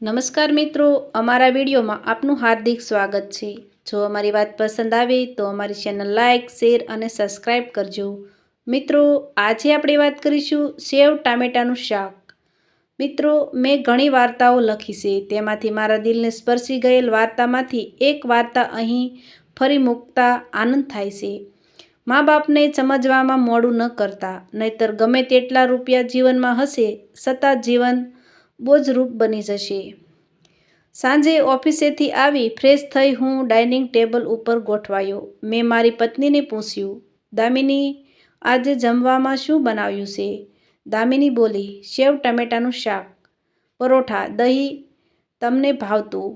નમસ્કાર મિત્રો, અમારા વિડીયોમાં આપનું હાર્દિક સ્વાગત છે। જો અમારી વાત પસંદ આવે તો અમારી ચેનલ લાઇક, શેર અને સબસ્ક્રાઈબ કરજો। મિત્રો, આજે આપણે વાત કરીશું સેવ ટામેટાનું શાક। મિત્રો, મેં ઘણી વાર્તાઓ લખી છે, તેમાંથી મારા દિલને સ્પર્શી ગયેલ વાર્તામાંથી એક વાર્તા અહીં ફરી મૂકતા આનંદ થાય છે। મા બાપને સમજવામાં મોડું ન કરતા, નહીતર ગમે તેટલા રૂપિયા જીવનમાં હશે છતાં જીવન બોજરૂપ બની જશે। સાંજે ઓફિસેથી આવી ફ્રેશ થઈ હું ડાઇનિંગ ટેબલ ઉપર ગોઠવાયો। મેં મારી પત્નીને પૂછ્યું, દામિની, આજે જમવામાં શું બનાવ્યું છે? દામિની બોલી, સેવ ટમેટાનું શાક, પરોઠા, દહીં તમને ભાવતું?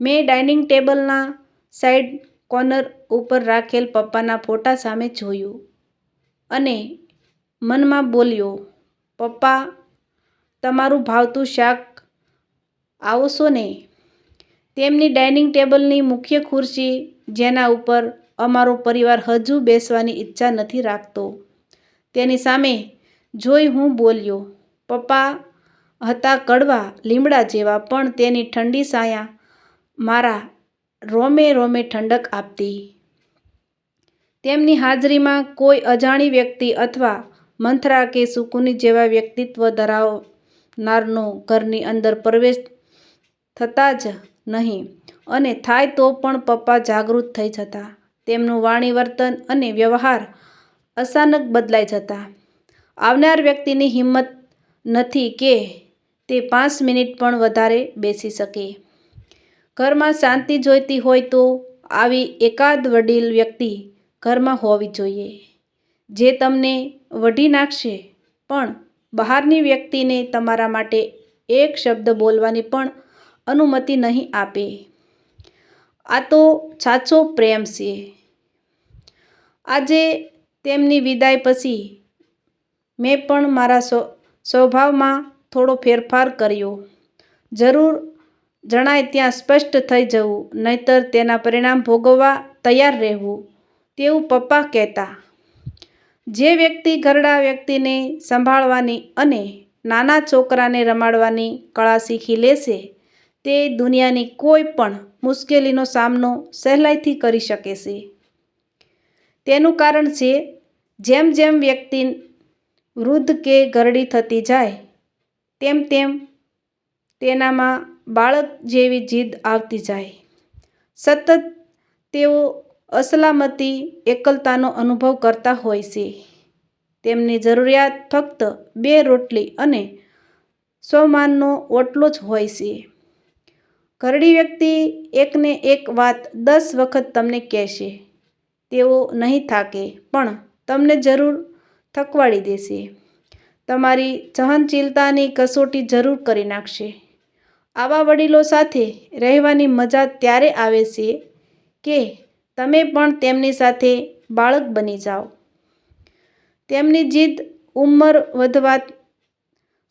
મેં ડાઇનિંગ ટેબલના સાઈડ કોર્નર ઉપર રાખેલ પપ્પાના ફોટા સામે જોયું અને મનમાં બોલ્યો, પપ્પા, તમારું ભાવતું શાક આવશો ને? તેમની ડાઇનિંગ ટેબલની મુખ્ય ખુરશી, જેના ઉપર અમારો પરિવાર હજુ બેસવાની ઈચ્છા નથી રાખતો, તેની સામે જોઈ હું બોલ્યો, પપ્પા હતા કડવા લીમડા જેવા, પણ તેની ઠંડી છાયા મારા રોમે રોમે ઠંડક આપતી। તેમની હાજરીમાં કોઈ અજાણી વ્યક્તિ અથવા મંથરા કે સુકુની જેવા વ્યક્તિત્વ ધરાવનારનો ઘરની અંદર પ્રવેશ થતા જ નહીં, અને થાય તો પણ પપ્પા જાગૃત થઈ જતા। તેમનું વાણી, વર્તન અને વ્યવહાર અચાનક બદલાઈ જતા। આવનાર વ્યક્તિની હિંમત નથી કે તે 5 મિનિટ પણ વધારે બેસી શકે। ઘરમાં શાંતિ જોઈતી હોય તો આવી એકાદ વડીલ વ્યક્તિ ઘરમાં હોવી જોઈએ, જે તમને વઢી નાખશે પણ બહારની વ્યક્તિને તમારા માટે એક શબ્દ બોલવાની પણ અનુમતિ નહીં આપે। આ તો સાચો પ્રેમ છે। આજે તેમની વિદાય પછી મેં પણ મારા સ્વભાવમાં થોડો ફેરફાર કર્યો। જરૂર જણાય ત્યાં સ્પષ્ટ થઈ જવું, નહીતર તેના પરિણામ ભોગવવા તૈયાર રહેવું, તેવું પપ્પા કહેતા। જે વ્યક્તિ ઘરડા વ્યક્તિને સંભાળવાની અને નાના છોકરાને રમાડવાની કળા શીખી લેશે, તે દુનિયાની કોઈ પણ મુશ્કેલીનો સામનો સહેલાઈથી કરી શકે છે। તેનું કારણ છે, જેમ જેમ વ્યક્તિ વૃદ્ધ કે ઘરડી થતી જાય, તેમ તેમ તેનામાં બાળક જેવી જીદ આવતી જાય। સતત તેઓ અસલામતી, એકલતાનો અનુભવ કરતા હોય છે। તેમની જરૂરિયાત ફક્ત 2 રોટલી અને સ્વમાનનો ઓટલો જ હોય છે। ઘરડી વ્યક્તિ એકને એક વાત 10 વખત તમને કહેશે, તેઓ નહીં થાકે, પણ તમને જરૂર થકવાડી દેશે। તમારી સહનશીલતાની કસોટી જરૂર કરી નાખશે। આવા વડીલો સાથે રહેવાની મજા ત્યારે આવે છે કે તમે પણ તેમની સાથે બાળક બની જાઓ। તેમની જીદ ઉંમર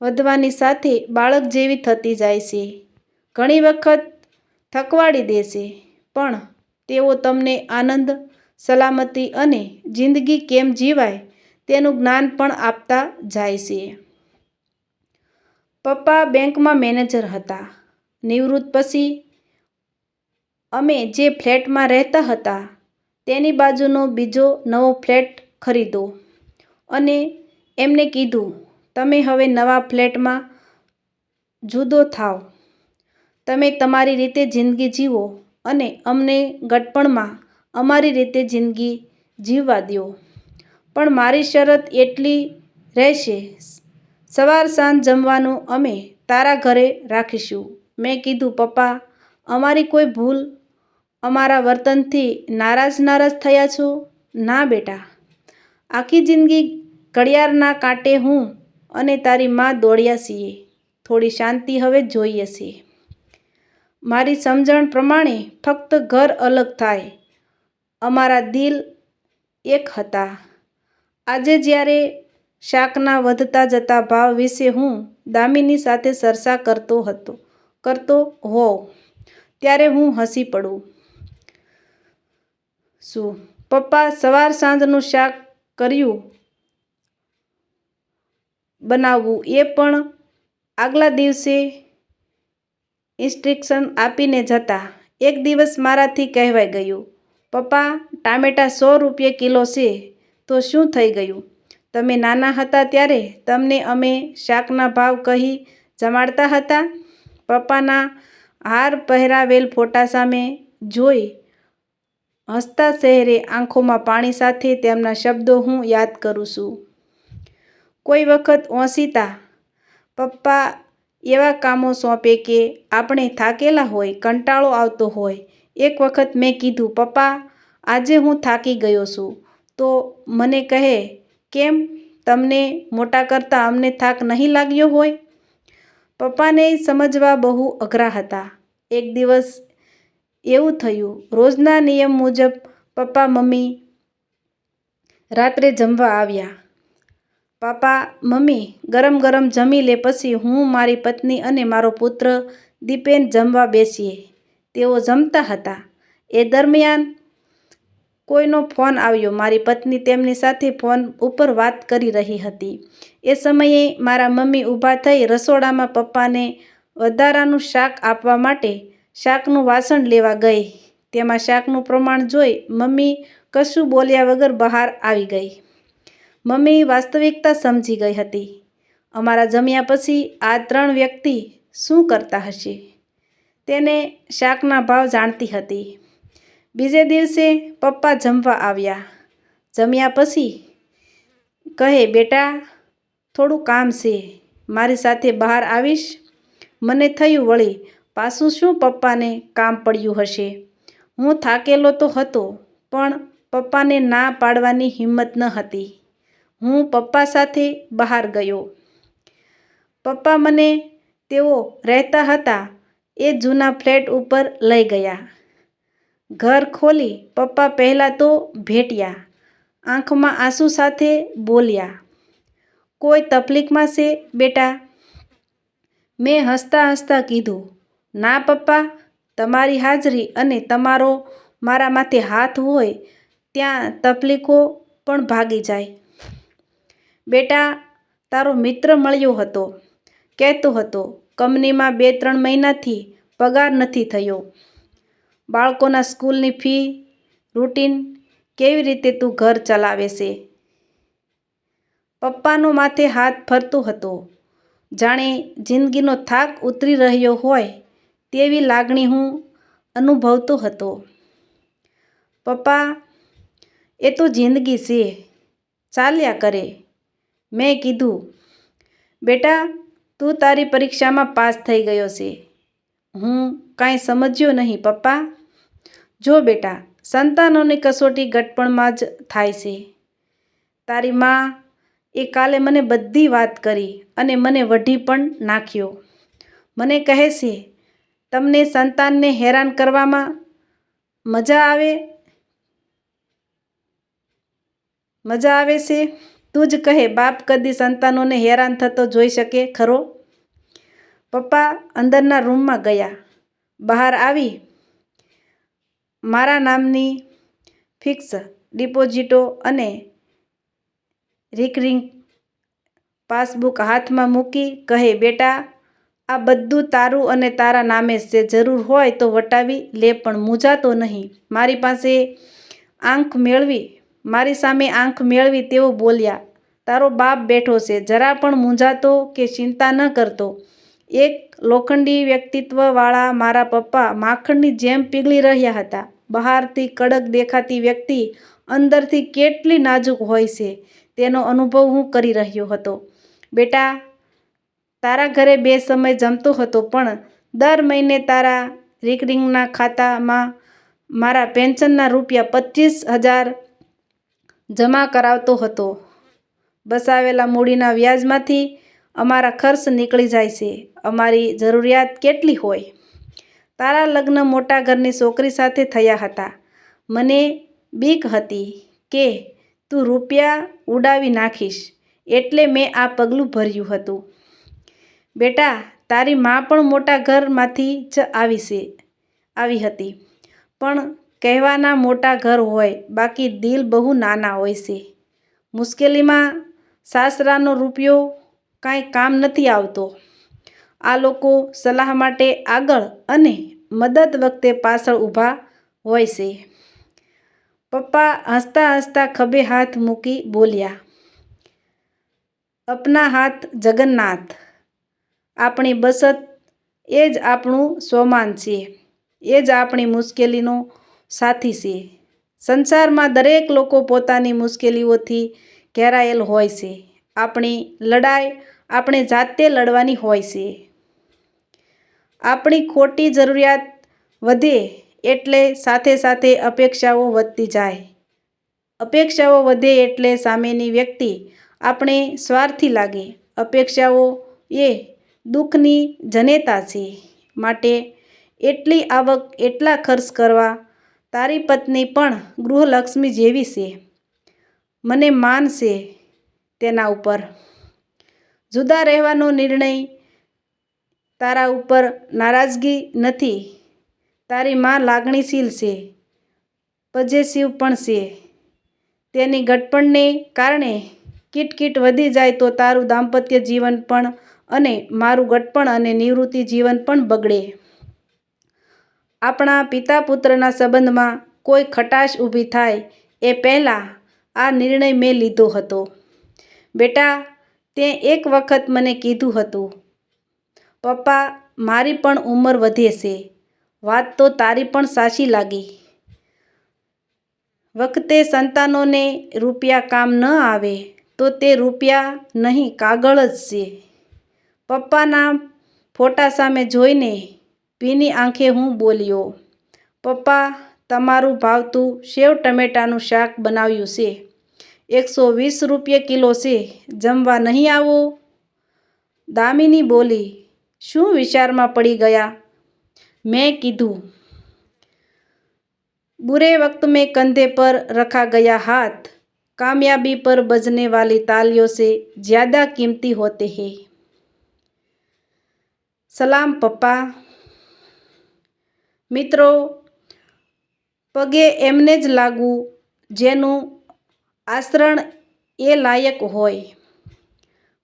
વધવાની સાથે બાળક જેવી થતી જાય છે। ઘણી વખત થકવાડી દેશે, પણ તેઓ તમને આનંદ, સલામતી અને જિંદગી કેમ જીવાય તેનું જ્ઞાન પણ આપતા જાય છે। પપ્પા બેંકમાં મેનેજર હતા। નિવૃત્ત પછી અમે જે ફ્લેટમાં રહેતા હતા, તેની બાજુનો બીજો નવો ફ્લેટ ખરીદ્યો અને એમને કીધું, તમે હવે નવા ફ્લેટમાં જુદો થાઓ, તમે તમારી રીતે જિંદગી જીવો અને અમને ગટપણમાં અમારી રીતે જિંદગી જીવવા દ્યો। પણ મારી શરત એટલી રહેશે, સવાર સાંજ જમવાનું અમે તારા ઘરે રાખીશું। મેં કીધું, પપ્પા, અમારી કોઈ ભૂલ? અમારા વર્તનથી નારાજ થયા છો? ના બેટા, આખી જિંદગી ઘડિયાળના કાંટે હું અને તારી માં દોડ્યા છીએ, થોડી શાંતિ હવે જોઈએ છે। મારી સમજણ પ્રમાણે ફક્ત ઘર અલગ થાય, અમારા દિલ એક હતા। આજે જ્યારે શાકના વધતા જતા ભાવ વિશે હું દામિની સાથે ચર્ચા કરતો હોઉં, ત્યારે હું હસી પડું છું। પપ્પા સવાર સાંજનું શાક કર્યું બનાવવું, એ પણ આગલા દિવસે ઇન્સ્ટ્રક્શન આપીને જતા. એક દિવસ મારાથી કહેવાઈ ગયું, પપ્પા, ટામેટાં 100 રૂપિયે કિલો છે તો શું થઈ ગયું? તમે નાના હતા ત્યારે તમને અમે શાકના ભાવ કહી જમાડતા હતા. પપ્પાના હાર પહેરાવેલ ફોટા સામે જોઈ હસતા ચહેરે આંખોમાં પાણી સાથે તેમના શબ્દો હું યાદ કરું છું. કોઈ વખત ઓશિતા પપ્પા એવા કામો સોંપે કે આપણે થાકેલા હોય, કંટાળો આવતો હોય. એક વખત મેં કીધું, પપ્પા, આજે હું થાકી ગયો છું. તો મને કહે, કેમ? તમને મોટા કરતાં અમને થાક નહીં લાગ્યો હોય? પપ્પાને સમજવા બહુ અઘરા હતા. એક દિવસ એવું થયું, રોજના નિયમ મુજબ પપ્પા મમ્મી રાત્રે જમવા આવ્યા. પપ્પા મમ્મી ગરમ ગરમ જમી લે પછી હું, મારી પત્ની અને મારો પુત્ર દીપેન જમવા બેસીએ. તેઓ જમતા હતા. એ દરમિયાન કોઈનો ફોન આવ્યો. મારી પત્ની તેમની સાથે ફોન ઉપર વાત કરી રહી હતી. એ સમયે મારા મમ્મી ઊભા થઈ રસોડામાં પપ્પાને વધારાનું શાક આપવા માટે શાકનું વાસણ લેવા ગઈ. તેમાં શાકનું પ્રમાણ જોઈ મમ્મી કશું બોલ્યા વગર બહાર આવી ગઈ. મમ્મી વાસ્તવિકતા સમજી ગઈ હતી. અમારા જમ્યા પછી આ 3 વ્યક્તિ શું કરતા હશે? તેને શાકના ભાવ જાણતી હતી. બીજે દિવસે પપ્પા જમવા આવ્યા. જમ્યા પછી કહે, બેટા, થોડું કામ છે, મારી સાથે બહાર આવીશ? મને થયું, વળી પાછું શું પપ્પાને કામ પડ્યું હશે? હું થાકેલો તો હતો, પણ પપ્પાને ના પાડવાની હિંમત ન હતી. હું પપ્પા સાથે બહાર ગયો. પપ્પા મને તેઓ રહેતા હતા એ જૂના ફ્લેટ ઉપર લઈ ગયા. ઘર ખોલી પપ્પા પહેલાં તો ભેટ્યા. આંખમાં આંસુ સાથે બોલ્યા, કોઈ તકલીફમાં છે બેટા? મેં હસતા હસતા કીધું, ના પપ્પા, તમારી હાજરી અને તમારો મારા માથે હાથ હોય ત્યાં તકલીફો પણ ભાગી જાય. બેટા, તારો મિત્ર મળ્યો હતો. કહેતો હતો કંપનીમાં 2-3 મહિનાથી પગાર નથી થયો. બાળકોના સ્કૂલની ફી, રૂટીન, કેવી રીતે તું ઘર ચલાવે છે? પપ્પાનો માથે હાથ ફરતો હતો. જાણે જિંદગીનો થાક ઉતરી રહ્યો હોય તેવી લાગણી હું અનુભવતો હતો. પપ્પા, એ તો જિંદગી છે, ચાલ્યા કરે. મેં કીધું, બેટા, તું તારી પરીક્ષામાં પાસ થઈ ગયો છે. હું કાંઈ સમજ્યો નહીં પપ્પા. જો બેટા, સંતાનોની કસોટી ઘડપણમાં જ થાય છે. તારી માં એ કાલે મને બધી વાત કરી અને મને વઢી પણ નાખ્યો. મને કહે છે, તમને સંતાનને હેરાન કરવામાં મજા આવે છે? તું જ કહે, બાપ કદી સંતાનોને હેરાન થતો જોઈ શકે ખરો? પપ્પા અંદરના રૂમમાં ગયા. બહાર આવી મારા નામની ફિક્સ ડિપોઝિટો અને રિકરિંગ પાસબુક હાથમાં મૂકી કહે, બેટા, આ બધું તારું અને તારા નામે છે. જરૂર હોય તો વટાવી લે, પણ મૂંઝાતો નહીં. મારી સામે આંખ મેળવી તેઓ બોલ્યા, તારો બાપ બેઠો છે, જરા પણ મૂંઝાતો કે ચિંતા ન કરતો. એક લોખંડી વ્યક્તિત્વવાળા મારા પપ્પા માખણની જેમ પીગળી રહ્યા હતા. બહારથી કડક દેખાતી વ્યક્તિ અંદરથી કેટલી નાજુક હોય છે તેનો અનુભવ હું કરી રહ્યો હતો. બેટા, તારા ઘરે 2 સમય જમતો હતો, પણ દર મહિને તારા રિકરિંગના ખાતામાં મારા પેન્શનના રૂપિયા 25,000 જમા કરાવતો હતો. બસાવેલા મૂડીના વ્યાજમાંથી અમારા ખર્ચ નીકળી જાય છે. અમારી જરૂરિયાત કેટલી હોય? તારા લગ્ન મોટા ઘરની છોકરી સાથે થયા હતા. મને બીક હતી કે તું રૂપિયા ઉડાવી નાખીશ, એટલે મેં આ પગલું ભર્યું હતું. બેટા, તારી માં પણ મોટા ઘરમાંથી જ આવી હતી, પણ કહેવાના મોટા ઘર હોય, બાકી દિલ બહુ નાના હોય છે. મુશ્કેલીમાં સાસરાનો રૂપિયો કાંઈ કામ નથી આવતો. આ લોકો સલાહ માટે આગળ અને મદદ વખતે પાછળ ઊભા હોય છે. પપ્પા હસતા હસતા ખભે હાથ મૂકી બોલ્યા, અપના હાથ જગન્નાથ. આપણી બચત એ જ આપણું સ્વમાન છે, એ જ આપણી મુશ્કેલીનો સાથી છે. સંસારમાં દરેક લોકો પોતાની મુશ્કેલીઓથી ઘેરાયેલ હોય છે. આપણી લડાઈ આપણે જાતે લડવાની હોય છે. આપણી ખોટી જરૂરિયાત વધે એટલે સાથે સાથે અપેક્ષાઓ વધતી જાય. અપેક્ષાઓ વધે એટલે સામેની વ્યક્તિ આપણે સ્વાર્થી લાગે. અપેક્ષાઓ એ દુઃખની જનેતા છે. માટે એટલી આવક એટલા ખર્ચ કરવા. તારી પત્ની પણ ગૃહલક્ષ્મી જેવી છે. મને માન છે તેના ઉપર. જુદા રહેવાનો નિર્ણય તારા ઉપર નારાજગી નથી. તારી માં લાગણીશીલ છે, પોઝેસિવ પણ છે. તેની ગડપણને કારણે કિટકિટ વધી જાય તો તારું દાંપત્ય જીવન પણ અને મારું ગડપણ અને નિવૃત્તિ જીવન પણ બગડે. આપણા પિતા પુત્રના સંબંધમાં કોઈ ખટાશ ઊભી થાય એ પહેલાં આ નિર્ણય મેં લીધો હતો. બેટા, તે એક વખત મને કીધું હતું, પપ્પા મારી પણ ઉંમર વધે છે. વાત તો તારી પણ સાચી લાગી. વખતે સંતાનોને રૂપિયા કામ ન આવે તો તે રૂપિયા નહીં કાગળ જ છે. પપ્પાના ફોટા સામે જોઈને ભીની આંખે હું બોલ્યો, પપ્પા તમારું ભાવતું સેવ ટમેટાનું શાક બનાવ્યું છે. 120 રૂપિયા કિલો છે. જમવા નહીં આવો? દામિની બોલી, શું વિચારમાં પડી ગયા? મેં કીધું, बुरे वक्त में कंधे पर रखा गया हाथ कामयाबी पर बजने वाली तालियों से ज़्यादा कीमती होते हैं. સલામ પપ્પા. મિત્રો, પગે એમને જ લાગવું જેનું આચરણ એ લાયક હોય.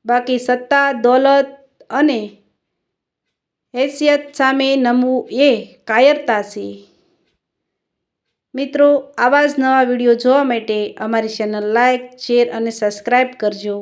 બાકી સત્તા, દોલત અને હૈસિયત સામે નમવું એ કાયરતા છે. મિત્રો, આવા જ નવા વિડીયો જોવા માટે અમારી ચેનલ લાઇક, શેર અને સબસ્ક્રાઈબ કરજો.